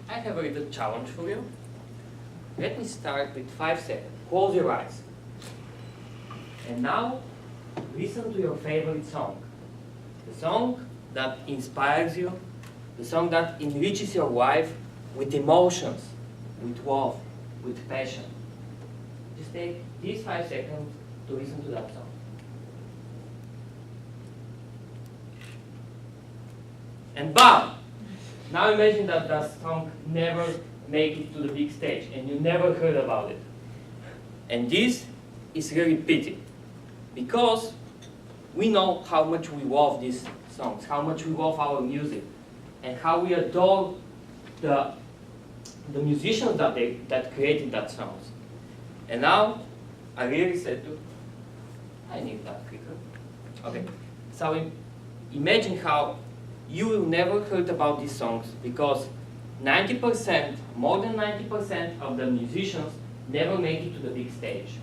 I have a little challenge for you. Let me start with 5 seconds. Close your eyes. And now, listen to your favorite song. The song that inspires you, the song that enriches your life with emotions, with love, with passion. Just take these 5 seconds to listen to that song. And bam! Now imagine that that song never made it to the big stage and you never heard about it. And this is really pity, because we know how much we love these songs, how much we love our music, and how we adore the musicians that created that songs. And now, I really said to, I need that clicker. Okay, so imagine how you will never heard about these songs because 90%, more than 90% of the musicians never make it to the big stage.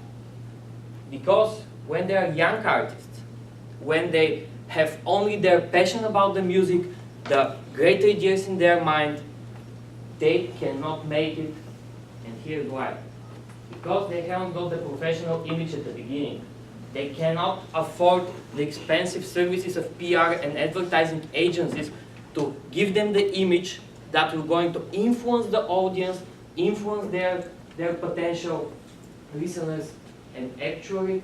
Because when they are young artists, when they have only their passion about the music, the great ideas in their mind, they cannot make it, and here's why. Because they haven't got the professional image at the beginning. They cannot afford the expensive services of PR and advertising agencies to give them the image that will going to influence the audience, influence their potential listeners, and actually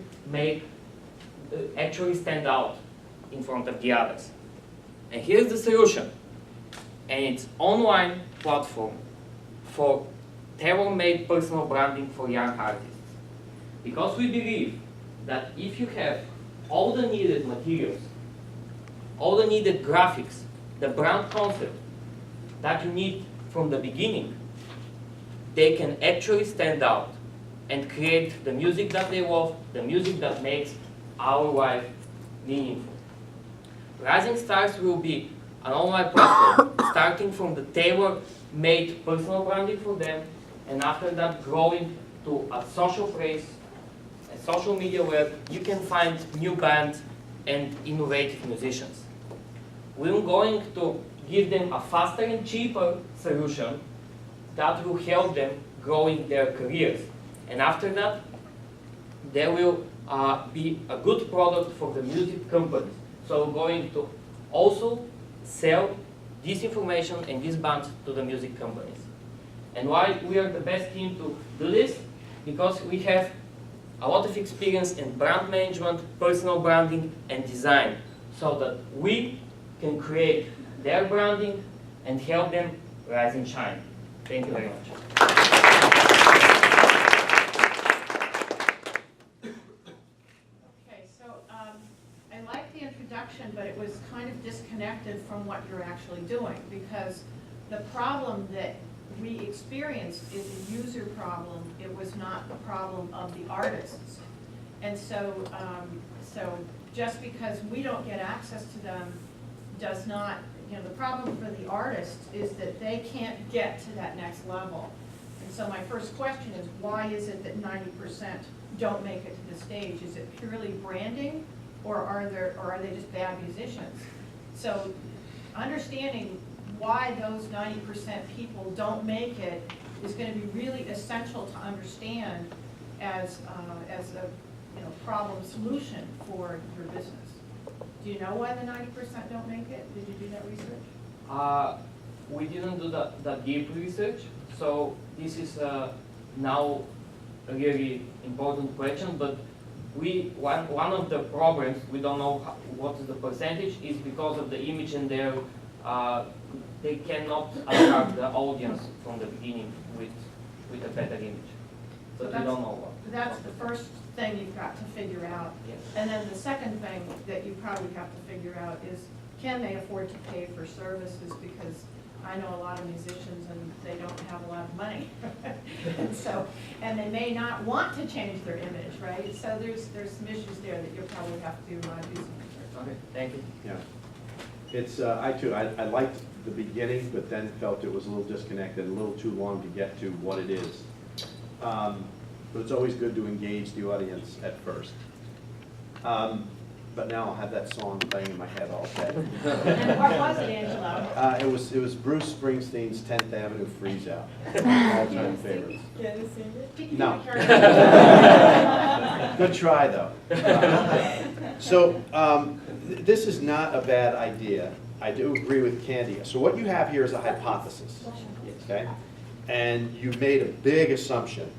stand out in front of the others. And here's the solution. And it's online platform for tailor-made personal branding for young artists. Because we believe that if you have all the needed materials, all the needed graphics, the brand concept that you need from the beginning, they can actually stand out and create the music that they love, the music that makes our life meaningful. Rising Stars will be an online platform starting from the tailor-made personal branding for them, and after that growing to a social place, a social media where you can find new bands and innovative musicians. We're going to give them a faster and cheaper solution that will help them growing their careers. And after that, there will be a good product for the music companies. So we're going to also sell this information and these bands to the music companies. And why we are the best team to do this? Because we have a lot of experience in brand management, personal branding, and design, so that we can create their branding and help them rise and shine. Thank you very much. Okay, so I like the introduction, but it was kind of disconnected from what you're actually doing, because the problem that we experienced is a user problem. It was not a problem of the artists. And so, so just because we don't get access to them does not, the problem for the artists is that they can't get to that next level. And so my first question is, why is it that 90% don't make it to the stage? Is it purely branding, or are they just bad musicians? So understanding why those 90% people don't make it is going to be really essential to understand as a problem solution for your business. Do you know why the 90% don't make it? Did you do that research? We didn't do that deep research, so this is now a really important question, but one of the problems, we don't know what is the percentage, is because of the image in there. They cannot attract the audience from the beginning with a better image. So we don't know what. That's the first thing you've got to figure out. Yes. And then the second thing that you probably have to figure out is, can they afford to pay for services? Because I know a lot of musicians and they don't have a lot of money. and they may not want to change their image, right? So there's some issues there that you'll probably have to do some research. Okay, thank you. Yeah. It's, I liked the beginning, but then felt it was a little disconnected, a little too long to get to what it is. But it's always good to engage the audience at first. but now I'll have that song playing in my head all day. And what was it, Angelo? It was Bruce Springsteen's 10th Avenue Freeze Out. All-time favorite. No. Good try, though. So this is not a bad idea. I do agree with Candy. So what you have here is a hypothesis, okay? And you made a big assumption.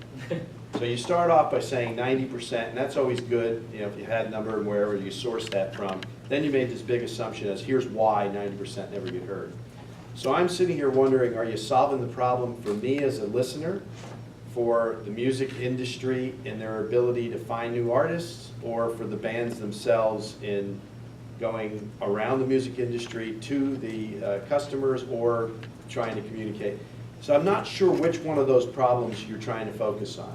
So you start off by saying 90%, and that's always good, you know, if you had a number and wherever you source that from. Then you made this big assumption as here's why 90% never get heard. So I'm sitting here wondering, are you solving the problem for me as a listener, for the music industry in their ability to find new artists, or for the bands themselves in going around the music industry to the customers, or trying to communicate? So I'm not sure which one of those problems you're trying to focus on.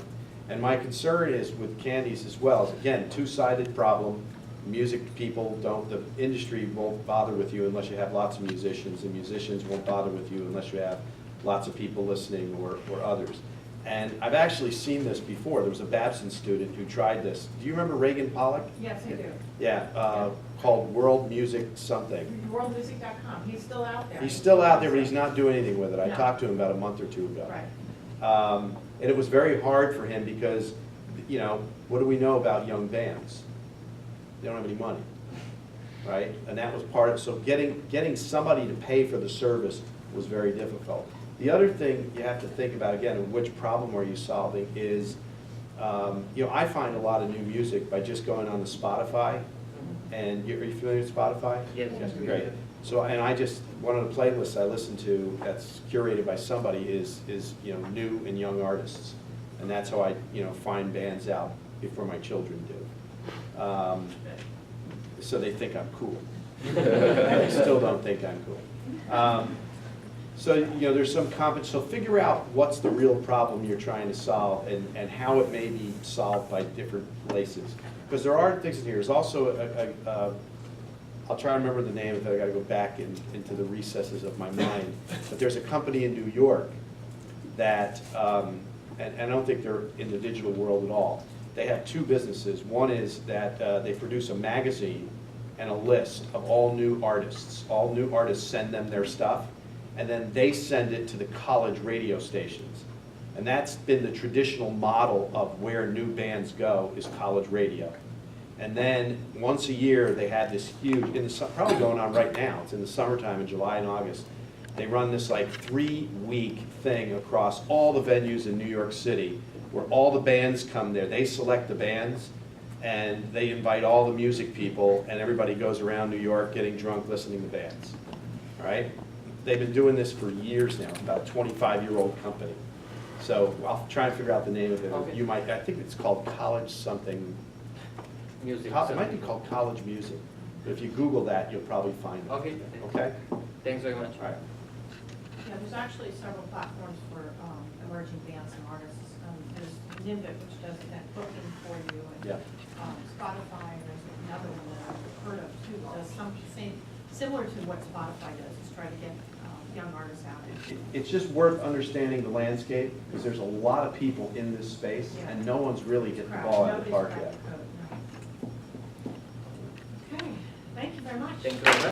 And my concern is with Candy's as well, is again, two-sided problem. Music people don't, the industry won't bother with you unless you have lots of musicians, and musicians won't bother with you unless you have lots of people listening or others. And I've actually seen this before. There was a Babson student who tried this. Do you remember Reagan Pollock? Yes, I do. Yeah, called World Music something. Worldmusic.com, he's still out there. He's still out there, but he's not doing anything with it. I No. talked to him about a month or two ago. Right. And it was very hard for him because, you know, what do we know about young bands? They don't have any money, right? And that was part of, so getting somebody to pay for the service was very difficult. The other thing you have to think about, again, which problem are you solving, is, you know, I find a lot of new music by just going on the Spotify. And are you familiar with Spotify? Yes. Great. So, and I just, one of the playlists I listen to that's curated by somebody is you know, new and young artists. And that's how I, you know, find bands out before my children do. So they think I'm cool. They still don't think I'm cool. So, you know, there's some so figure out what's the real problem you're trying to solve and how it may be solved by different places. Because there are things in here. There's also I'll try to remember the name of it. I got to go back into the recesses of my mind. But there's a company in New York that, and I don't think they're in the digital world at all. They have two businesses. One is that they produce a magazine and a list of all new artists. All new artists send them their stuff, and then they send it to the college radio stations. And that's been the traditional model of where new bands go, is college radio. And then once a year, they had this huge, probably going on right now, it's in the summertime in July and August, they run this like 3-week thing across all the venues in New York City where all the bands come there. They select the bands and they invite all the music people, and everybody goes around New York getting drunk listening to bands, all right? They've been doing this for years now, about a 25-year-old company. So I'll try and figure out the name of it. Okay. You might, I think it's called College something. Music. It might be called College Music. But if you Google that, you'll probably find it. Okay. Okay? Thanks very much. All right. Yeah, there's actually several platforms for emerging bands and artists. There's Nimbit, which does that booking for you, and Yeah. Spotify, and there's another one that I've heard of too, that does something similar to what Spotify does, is try to get young artists out. It's just worth understanding the landscape, because there's a lot of people in this space, Yeah. and no one's really hit the ball out of the Nobody's park cracked yet. the code, no. Okay, thank you very much. Thank you very much.